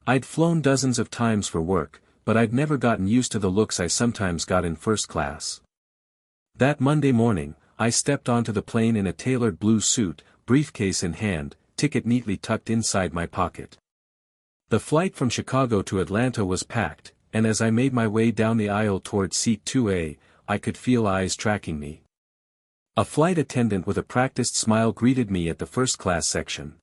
I'd flown dozens of times for work, but I'd never gotten used to the looks I sometimes got in first class. That Monday morning, I stepped onto the plane in a tailored blue suit, briefcase in hand, ticket neatly tucked inside my pocket. The flight from Chicago to Atlanta was packed, and as I made my way down the aisle toward seat 2A, I could feel eyes tracking me. A flight attendant with a practiced smile greeted me at the first-class section.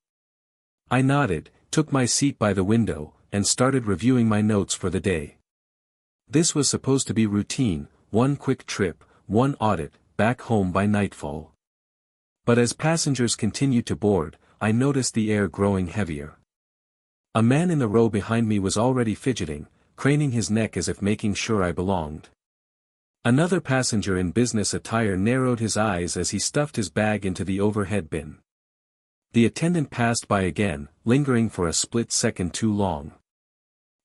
I nodded, took my seat by the window, and started reviewing my notes for the day. This was supposed to be routine, one quick trip, one audit, back home by nightfall. But as passengers continued to board, I noticed the air growing heavier. A man in the row behind me was already fidgeting, craning his neck as if making sure I belonged. Another passenger in business attire narrowed his eyes as he stuffed his bag into the overhead bin. The attendant passed by again, lingering for a split second too long.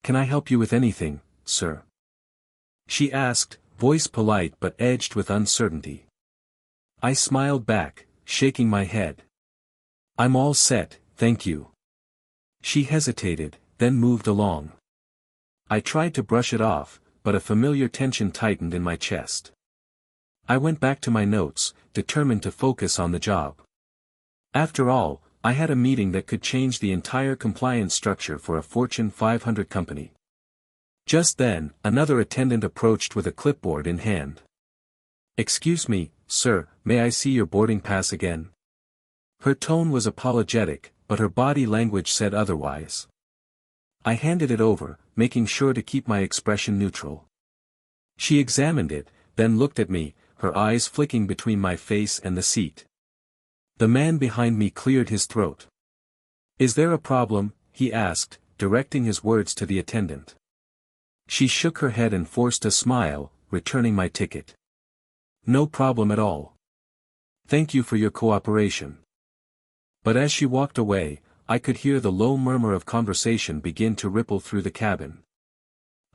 "Can I help you with anything, sir?" she asked, voice polite but edged with uncertainty. I smiled back, shaking my head. "I'm all set, thank you." She hesitated, then moved along. I tried to brush it off, but a familiar tension tightened in my chest. I went back to my notes, determined to focus on the job. After all, I had a meeting that could change the entire compliance structure for a Fortune 500 company. Just then, another attendant approached with a clipboard in hand. "Excuse me, sir, may I see your boarding pass again?" Her tone was apologetic, but her body language said otherwise. I handed it over, making sure to keep my expression neutral. She examined it, then looked at me, her eyes flicking between my face and the seat. The man behind me cleared his throat. "Is there a problem?" he asked, directing his words to the attendant. She shook her head and forced a smile, returning my ticket. "No problem at all. Thank you for your cooperation." But as she walked away, I could hear the low murmur of conversation begin to ripple through the cabin.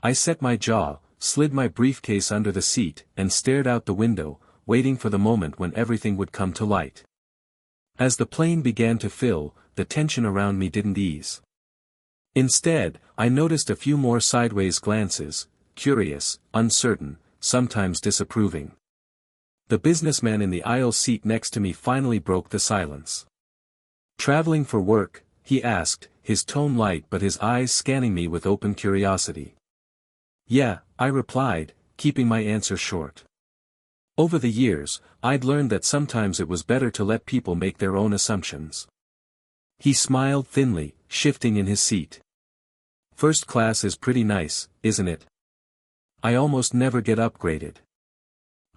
I set my jaw, slid my briefcase under the seat, and stared out the window, waiting for the moment when everything would come to light. As the plane began to fill, the tension around me didn't ease. Instead, I noticed a few more sideways glances, curious, uncertain, sometimes disapproving. The businessman in the aisle seat next to me finally broke the silence. "Traveling for work?" he asked, his tone light but his eyes scanning me with open curiosity. "Yeah," I replied, keeping my answer short. Over the years, I'd learned that sometimes it was better to let people make their own assumptions. He smiled thinly, shifting in his seat. "First class is pretty nice, isn't it? I almost never get upgraded."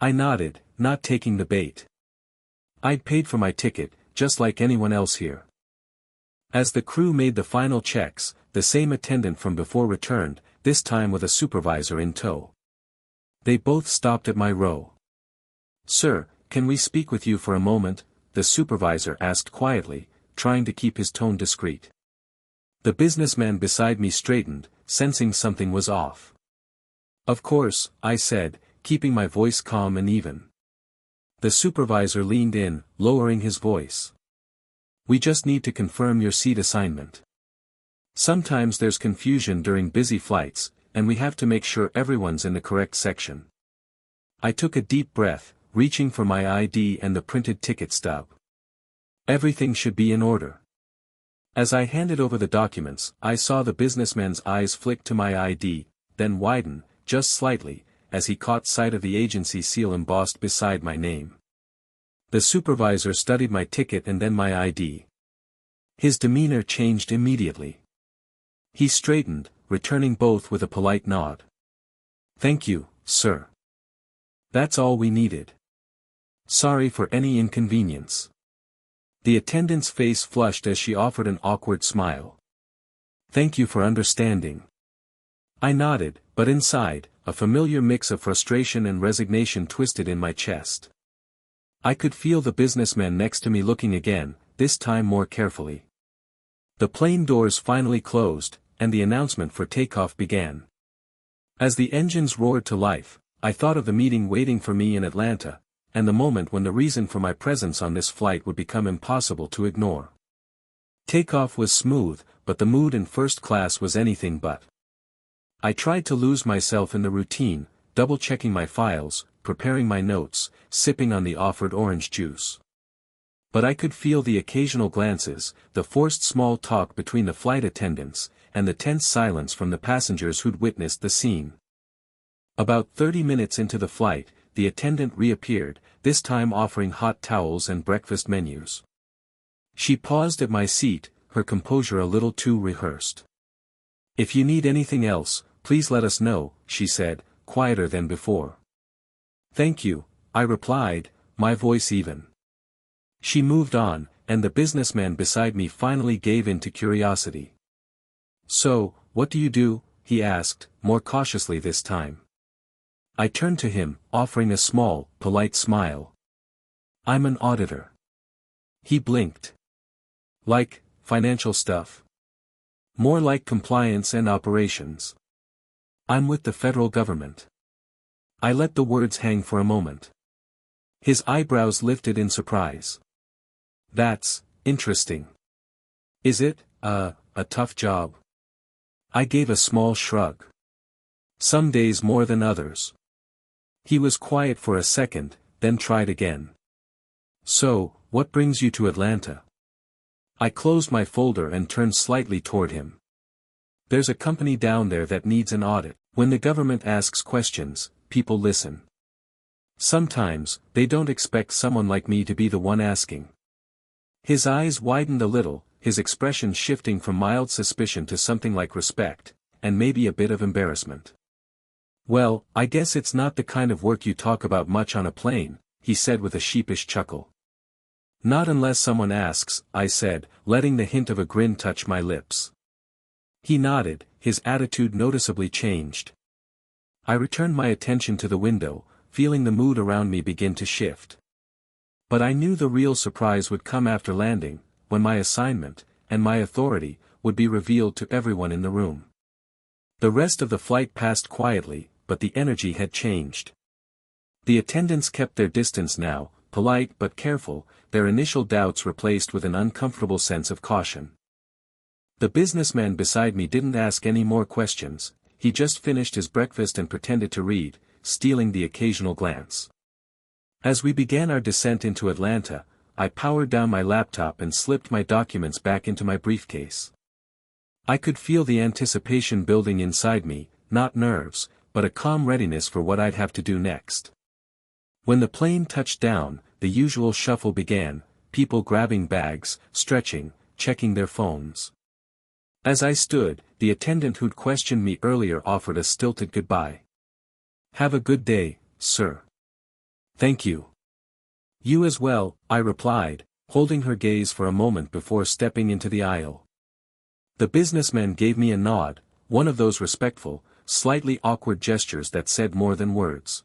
I nodded, not taking the bait. I'd paid for my ticket, just like anyone else here. As the crew made the final checks, the same attendant from before returned, this time with a supervisor in tow. They both stopped at my row. "Sir, can we speak with you for a moment?" the supervisor asked quietly, trying to keep his tone discreet. The businessman beside me straightened, sensing something was off. "Of course," I said, keeping my voice calm and even. The supervisor leaned in, lowering his voice. "We just need to confirm your seat assignment. Sometimes there's confusion during busy flights, and we have to make sure everyone's in the correct section." I took a deep breath, reaching for my ID and the printed ticket stub. Everything should be in order. As I handed over the documents, I saw the businessman's eyes flick to my ID, then widen, just slightly, as he caught sight of the agency seal embossed beside my name. The supervisor studied my ticket and then my ID. His demeanor changed immediately. He straightened, returning both with a polite nod. "Thank you, sir. That's all we needed. Sorry for any inconvenience." The attendant's face flushed as she offered an awkward smile. "Thank you for understanding." I nodded, but inside, a familiar mix of frustration and resignation twisted in my chest. I could feel the businessman next to me looking again, this time more carefully. The plane doors finally closed, and the announcement for takeoff began. As the engines roared to life, I thought of the meeting waiting for me in Atlanta, and the moment when the reason for my presence on this flight would become impossible to ignore. Takeoff was smooth, but the mood in first class was anything but. I tried to lose myself in the routine, double-checking my files, preparing my notes, sipping on the offered orange juice. But I could feel the occasional glances, the forced small talk between the flight attendants, and the tense silence from the passengers who'd witnessed the scene. About 30 minutes into the flight, the attendant reappeared, this time offering hot towels and breakfast menus. She paused at my seat, her composure a little too rehearsed. "If you need anything else, please let us know," she said, quieter than before. "Thank you," I replied, my voice even. She moved on, and the businessman beside me finally gave in to curiosity. "So, what do you do?" he asked, more cautiously this time. I turned to him, offering a small, polite smile. "I'm an auditor." He blinked. "Like, financial stuff?" "More like compliance and operations." "I'm with the federal government." I let the words hang for a moment. His eyebrows lifted in surprise. "That's interesting. Is it, a tough job?" I gave a small shrug. "Some days more than others." He was quiet for a second, then tried again. "So, what brings you to Atlanta?" I closed my folder and turned slightly toward him. "There's a company down there that needs an audit. When the government asks questions, people listen. Sometimes, they don't expect someone like me to be the one asking." His eyes widened a little, his expression shifting from mild suspicion to something like respect, and maybe a bit of embarrassment. "Well, I guess it's not the kind of work you talk about much on a plane," he said with a sheepish chuckle. "Not unless someone asks," I said, letting the hint of a grin touch my lips. He nodded, his attitude noticeably changed. I returned my attention to the window, feeling the mood around me begin to shift. But I knew the real surprise would come after landing, when my assignment, and my authority, would be revealed to everyone in the room. The rest of the flight passed quietly, but the energy had changed. The attendants kept their distance now, polite but careful, their initial doubts replaced with an uncomfortable sense of caution. The businessman beside me didn't ask any more questions, he just finished his breakfast and pretended to read, stealing the occasional glance. As we began our descent into Atlanta, I powered down my laptop and slipped my documents back into my briefcase. I could feel the anticipation building inside me, not nerves, but a calm readiness for what I'd have to do next. When the plane touched down, the usual shuffle began, people grabbing bags, stretching, checking their phones. As I stood, the attendant who'd questioned me earlier offered a stilted goodbye. "Have a good day, sir." "Thank you." "You as well," I replied, holding her gaze for a moment before stepping into the aisle. The businessman gave me a nod, one of those respectful, slightly awkward gestures that said more than words.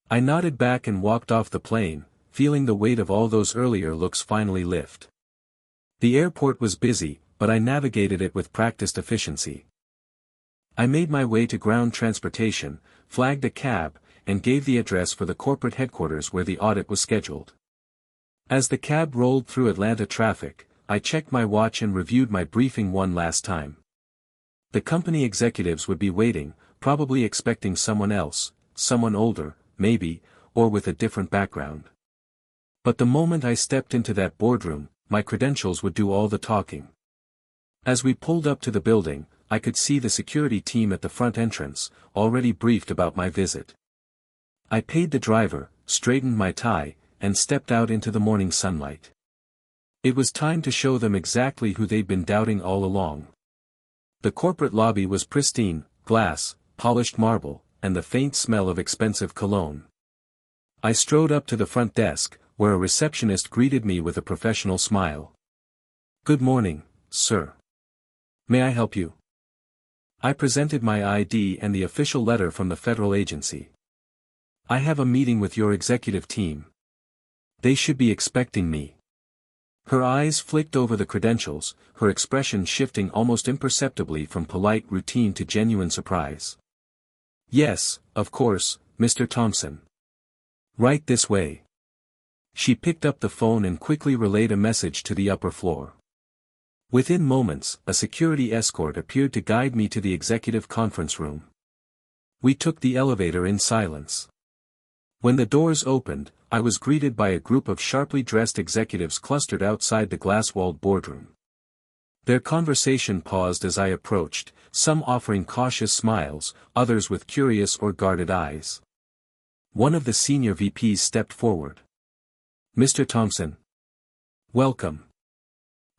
I nodded back and walked off the plane, feeling the weight of all those earlier looks finally lift. The airport was busy, but I navigated it with practiced efficiency. I made my way to ground transportation, flagged a cab, and gave the address for the corporate headquarters where the audit was scheduled. As the cab rolled through Atlanta traffic, I checked my watch and reviewed my briefing one last time. The company executives would be waiting, probably expecting someone else, someone older, maybe, or with a different background. But the moment I stepped into that boardroom, my credentials would do all the talking. As we pulled up to the building, I could see the security team at the front entrance, already briefed about my visit. I paid the driver, straightened my tie, and stepped out into the morning sunlight. It was time to show them exactly who they'd been doubting all along. The corporate lobby was pristine, glass, polished marble, and the faint smell of expensive cologne. I strode up to the front desk, where a receptionist greeted me with a professional smile. "Good morning, sir. May I help you?" I presented my ID and the official letter from the federal agency. "I have a meeting with your executive team. They should be expecting me." Her eyes flicked over the credentials, her expression shifting almost imperceptibly from polite routine to genuine surprise. "Yes, of course, Mr. Thompson. Right this way." She picked up the phone and quickly relayed a message to the upper floor. Within moments, a security escort appeared to guide me to the executive conference room. We took the elevator in silence. When the doors opened, I was greeted by a group of sharply dressed executives clustered outside the glass-walled boardroom. Their conversation paused as I approached, some offering cautious smiles, others with curious or guarded eyes. One of the senior VPs stepped forward. "Mr. Thompson. Welcome.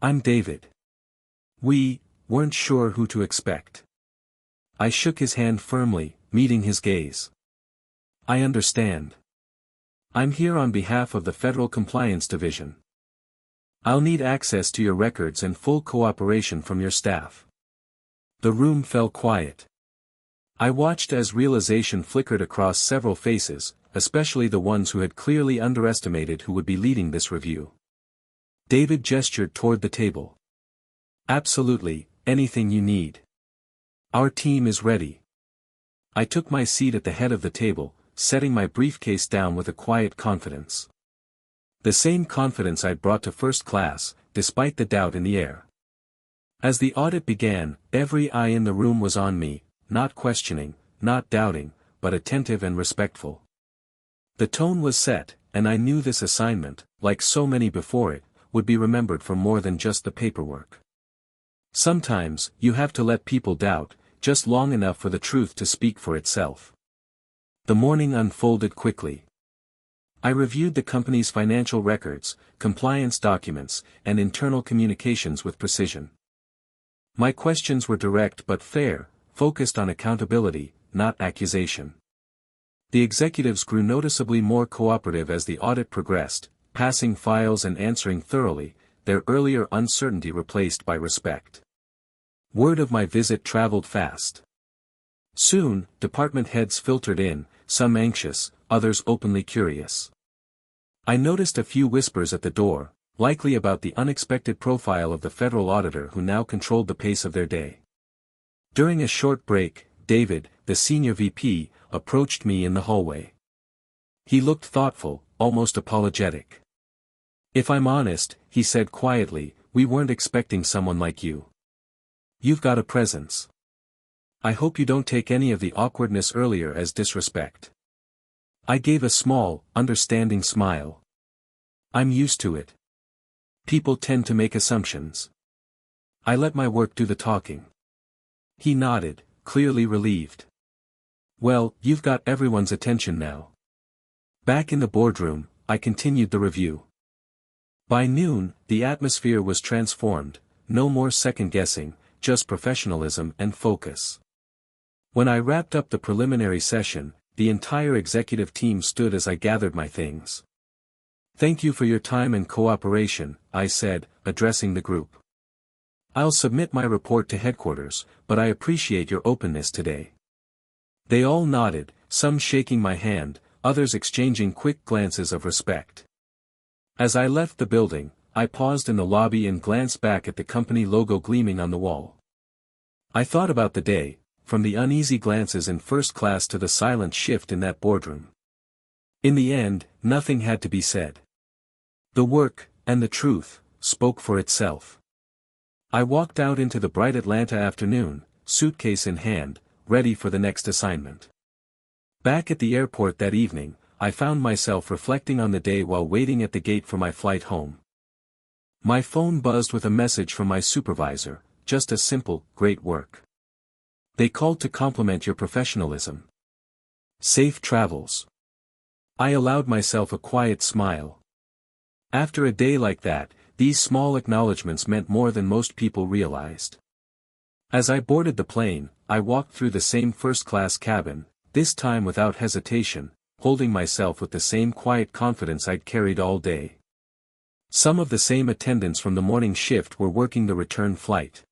I'm David. We weren't sure who to expect." I shook his hand firmly, meeting his gaze. "I understand. I'm here on behalf of the Federal Compliance Division. I'll need access to your records and full cooperation from your staff." The room fell quiet. I watched as realization flickered across several faces, especially the ones who had clearly underestimated who would be leading this review. David gestured toward the table. "Absolutely, anything you need. Our team is ready." I took my seat at the head of the table, setting my briefcase down with a quiet confidence. The same confidence I'd brought to first class, despite the doubt in the air. As the audit began, every eye in the room was on me, not questioning, not doubting, but attentive and respectful. The tone was set, and I knew this assignment, like so many before it, would be remembered for more than just the paperwork. Sometimes, you have to let people doubt, just long enough for the truth to speak for itself. The morning unfolded quickly. I reviewed the company's financial records, compliance documents, and internal communications with precision. My questions were direct but fair, focused on accountability, not accusation. The executives grew noticeably more cooperative as the audit progressed, passing files and answering thoroughly, their earlier uncertainty replaced by respect. Word of my visit traveled fast. Soon, department heads filtered in, some anxious, others openly curious. I noticed a few whispers at the door, likely about the unexpected profile of the federal auditor who now controlled the pace of their day. During a short break, David, the senior VP, approached me in the hallway. He looked thoughtful, almost apologetic. "If I'm honest," he said quietly, "we weren't expecting someone like you. You've got a presence. I hope you don't take any of the awkwardness earlier as disrespect." I gave a small, understanding smile. "I'm used to it. People tend to make assumptions. I let my work do the talking." He nodded, clearly relieved. "Well, you've got everyone's attention now." Back in the boardroom, I continued the review. By noon, the atmosphere was transformed, no more second-guessing, just professionalism and focus. When I wrapped up the preliminary session, the entire executive team stood as I gathered my things. "Thank you for your time and cooperation," I said, addressing the group. "I'll submit my report to headquarters, but I appreciate your openness today." They all nodded, some shaking my hand, others exchanging quick glances of respect. As I left the building, I paused in the lobby and glanced back at the company logo gleaming on the wall. I thought about the day, from the uneasy glances in first class to the silent shift in that boardroom. In the end, nothing had to be said. The work, and the truth, spoke for itself. I walked out into the bright Atlanta afternoon, suitcase in hand, ready for the next assignment. Back at the airport that evening, I found myself reflecting on the day while waiting at the gate for my flight home. My phone buzzed with a message from my supervisor, just a simple, "Great work. They called to compliment your professionalism. Safe travels." I allowed myself a quiet smile. After a day like that, these small acknowledgments meant more than most people realized. As I boarded the plane, I walked through the same first-class cabin, this time without hesitation, holding myself with the same quiet confidence I'd carried all day. Some of the same attendants from the morning shift were working the return flight.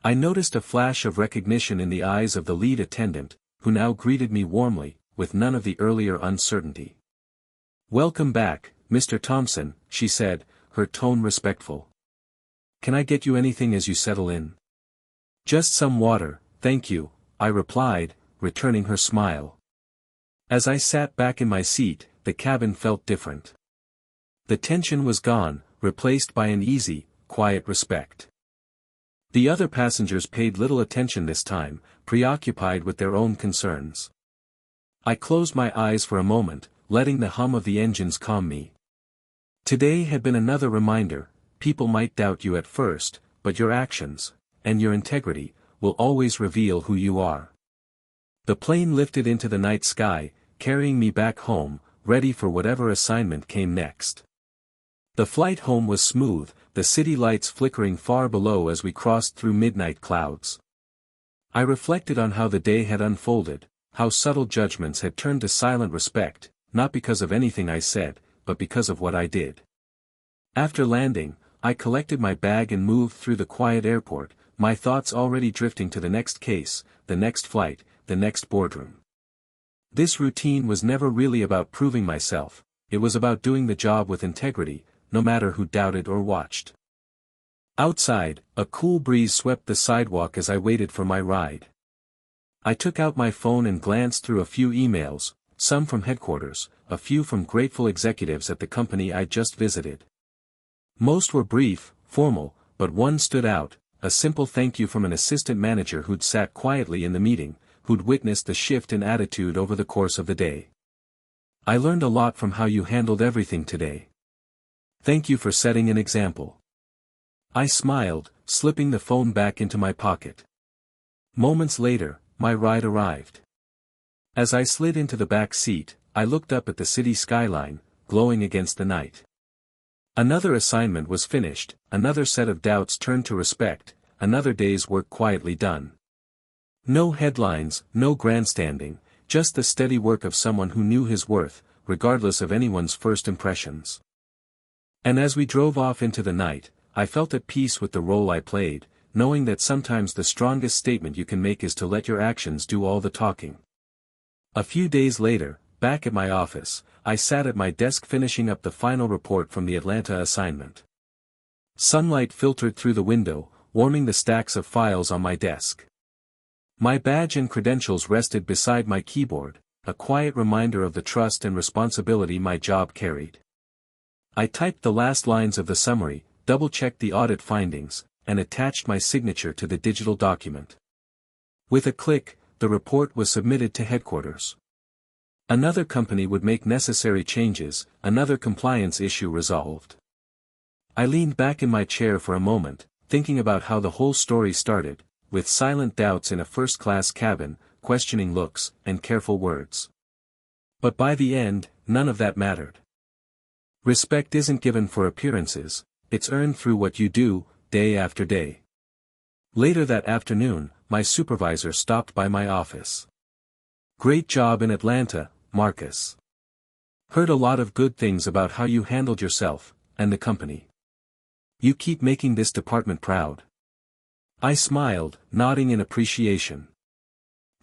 I noticed a flash of recognition in the eyes of the lead attendant, who now greeted me warmly, with none of the earlier uncertainty. "Welcome back, Mr. Thompson," she said, her tone respectful. "Can I get you anything as you settle in?" "Just some water, thank you," I replied, returning her smile. As I sat back in my seat, the cabin felt different. The tension was gone, replaced by an easy, quiet respect. The other passengers paid little attention this time, preoccupied with their own concerns. I closed my eyes for a moment, letting the hum of the engines calm me. Today had been another reminder: people might doubt you at first, but your actions, and your integrity, will always reveal who you are. The plane lifted into the night sky, carrying me back home, ready for whatever assignment came next. The flight home was smooth, the city lights flickering far below as we crossed through midnight clouds. I reflected on how the day had unfolded, how subtle judgments had turned to silent respect, not because of anything I said, but because of what I did. After landing, I collected my bag and moved through the quiet airport, my thoughts already drifting to the next case, the next flight, the next boardroom. This routine was never really about proving myself, it was about doing the job with integrity, no matter who doubted or watched. Outside, a cool breeze swept the sidewalk as I waited for my ride. I took out my phone and glanced through a few emails, some from headquarters, a few from grateful executives at the company I'd just visited. Most were brief, formal, but one stood out, a simple thank you from an assistant manager who'd sat quietly in the meeting, who'd witnessed the shift in attitude over the course of the day. I learned a lot from how you handled everything today. Thank you for setting an example. I smiled, slipping the phone back into my pocket. Moments later, my ride arrived. As I slid into the back seat, I looked up at the city skyline, glowing against the night. Another assignment was finished, another set of doubts turned to respect, another day's work quietly done. No headlines, no grandstanding, just the steady work of someone who knew his worth, regardless of anyone's first impressions. And as we drove off into the night, I felt at peace with the role I played, knowing that sometimes the strongest statement you can make is to let your actions do all the talking. A few days later, back at my office, I sat at my desk finishing up the final report from the Atlanta assignment. Sunlight filtered through the window, warming the stacks of files on my desk. My badge and credentials rested beside my keyboard, a quiet reminder of the trust and responsibility my job carried. I typed the last lines of the summary, double-checked the audit findings, and attached my signature to the digital document. With a click, the report was submitted to headquarters. Another company would make necessary changes, another compliance issue resolved. I leaned back in my chair for a moment, thinking about how the whole story started, with silent doubts in a first-class cabin, questioning looks, and careful words. But by the end, none of that mattered. Respect isn't given for appearances, it's earned through what you do, day after day. Later that afternoon, my supervisor stopped by my office. Great job in Atlanta, Marcus. Heard a lot of good things about how you handled yourself, and the company. You keep making this department proud. I smiled, nodding in appreciation.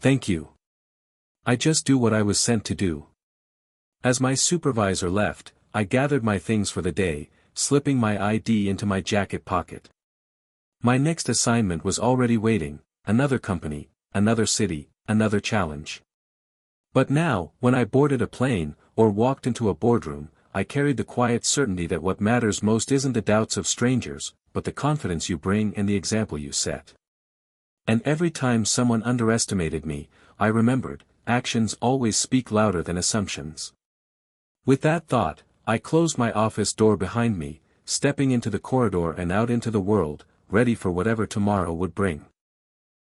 Thank you. I just do what I was sent to do. As my supervisor left, I gathered my things for the day, slipping my ID into my jacket pocket. My next assignment was already waiting, another company, another city, another challenge. But now, when I boarded a plane, or walked into a boardroom, I carried the quiet certainty that what matters most isn't the doubts of strangers, but the confidence you bring and the example you set. And every time someone underestimated me, I remembered, actions always speak louder than assumptions. With that thought, I closed my office door behind me, stepping into the corridor and out into the world, ready for whatever tomorrow would bring.